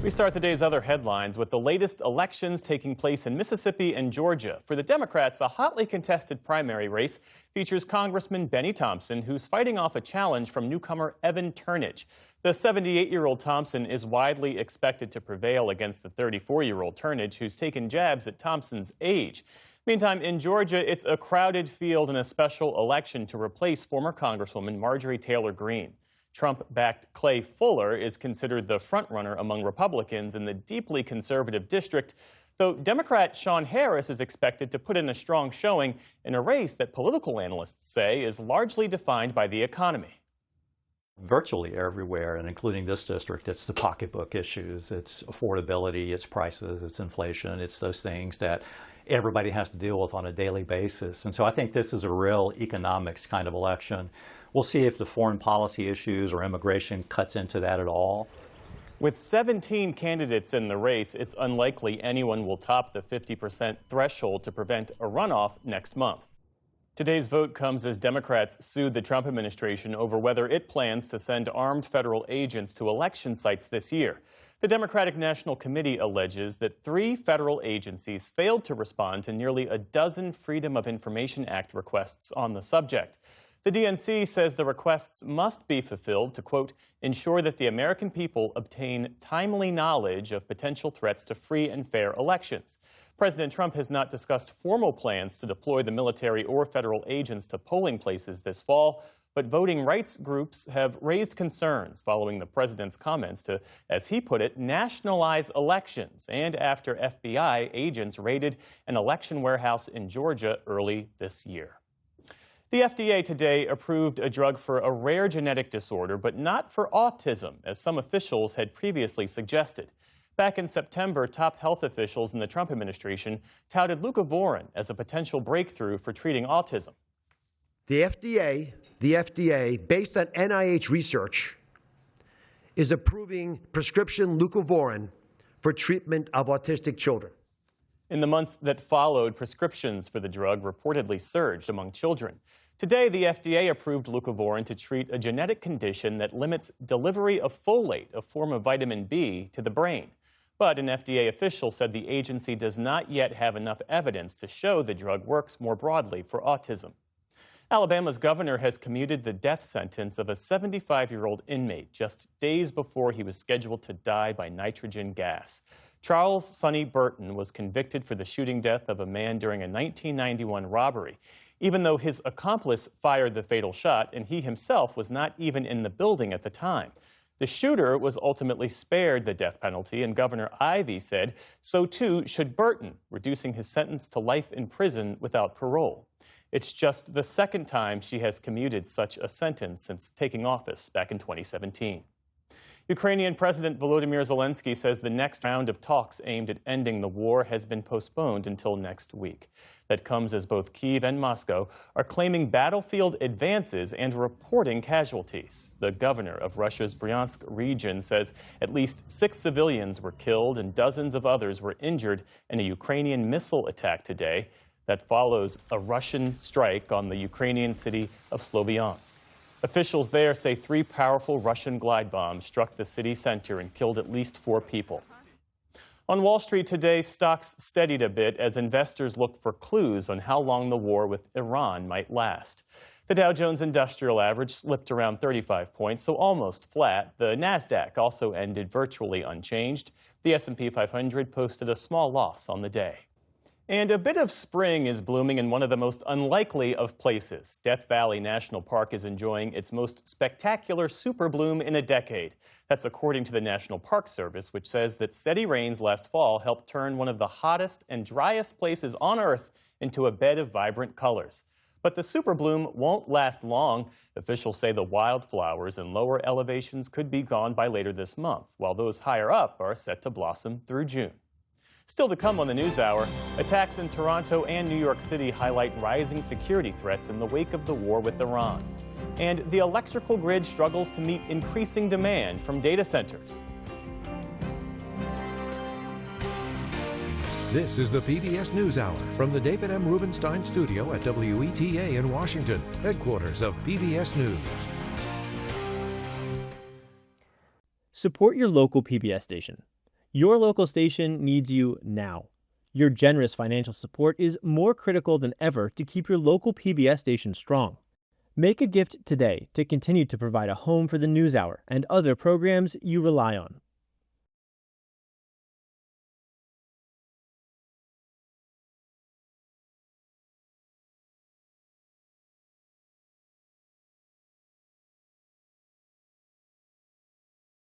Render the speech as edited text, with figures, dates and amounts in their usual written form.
We start the day's other headlines with the latest elections taking place in Mississippi and Georgia. For the Democrats, a hotly contested primary race features Congressman Benny Thompson, who's fighting off a challenge from newcomer Evan Turnage. The 78-year-old Thompson is widely expected to prevail against the 34-year-old Turnage, who's taken jabs at Thompson's age. Meantime, in Georgia, it's a crowded field in a special election to replace former Congresswoman Marjorie Taylor Greene. Trump-backed Clay Fuller is considered the frontrunner among Republicans in the deeply conservative district, though Democrat Sean Harris is expected to put in a strong showing in a race that political analysts say is largely defined by the economy. Virtually everywhere, and including this district, it's the pocketbook issues, it's affordability, it's prices, it's inflation, it's those things that everybody has to deal with on a daily basis. And so I think this is a real economics kind of election. We'll see if the foreign policy issues or immigration cuts into that at all. With 17 candidates in the race, it's unlikely anyone will top the 50% threshold to prevent a runoff next month. Today's vote comes as Democrats sued the Trump administration over whether it plans to send armed federal agents to election sites this year. The Democratic National Committee alleges that 3 federal agencies failed to respond to nearly a dozen Freedom of Information Act requests on the subject. The DNC says the requests must be fulfilled to, quote, ensure that the American people obtain timely knowledge of potential threats to free and fair elections. President Trump has not discussed formal plans to deploy the military or federal agents to polling places this fall, but voting rights groups have raised concerns following the president's comments to, as he put it, nationalize elections, and after FBI agents raided an election warehouse in Georgia early this year. The FDA today approved a drug for a rare genetic disorder, but not for autism, as some officials had previously suggested. Back in September, top health officials in the Trump administration touted leucovorin as a potential breakthrough for treating autism. The FDA, based on NIH research, is approving prescription leucovorin for treatment of autistic children. In the months that followed, prescriptions for the drug reportedly surged among children. Today, the FDA approved leucovorin to treat a genetic condition that limits delivery of folate, a form of vitamin B, to the brain. But an FDA official said the agency does not yet have enough evidence to show the drug works more broadly for autism. Alabama's governor has commuted the death sentence of a 75-year-old inmate just days before he was scheduled to die by nitrogen gas. Charles Sonny Burton was convicted for the shooting death of a man during a 1991 robbery, even though his accomplice fired the fatal shot and he himself was not even in the building at the time. The shooter was ultimately spared the death penalty, and Governor Ivey said so too should Burton, reducing his sentence to life in prison without parole. It's just the second time she has commuted such a sentence since taking office back in 2017. Ukrainian President Volodymyr Zelensky says the next round of talks aimed at ending the war has been postponed until next week. That comes as both Kyiv and Moscow are claiming battlefield advances and reporting casualties. The governor of Russia's Bryansk region says at least 6 civilians were killed and dozens of others were injured in a Ukrainian missile attack today. That follows a Russian strike on the Ukrainian city of Sloviansk. Officials there say 3 powerful Russian glide bombs struck the city center and killed at least 4 people. On Wall Street today, stocks steadied a bit as investors look for clues on how long the war with Iran might last. The Dow Jones Industrial Average slipped around 35 points, so almost flat. The Nasdaq also ended virtually unchanged. The S&P 500 posted a small loss on the day. And a bit of spring is blooming in one of the most unlikely of places. Death Valley National Park is enjoying its most spectacular super bloom in a decade. That's according to the National Park Service, which says that steady rains last fall helped turn one of the hottest and driest places on Earth into a bed of vibrant colors. But the super bloom won't last long. Officials say the wildflowers in lower elevations could be gone by later this month, while those higher up are set to blossom through June. Still to come on the NewsHour, attacks in Toronto and New York City highlight rising security threats in the wake of the war with Iran. And the electrical grid struggles to meet increasing demand from data centers. This is the PBS NewsHour from the David M. Rubenstein studio at WETA in Washington, headquarters of PBS News. Support your local PBS station. Your local station needs you now. Your generous financial support is more critical than ever to keep your local PBS station strong. Make a gift today to continue to provide a home for the NewsHour and other programs you rely on.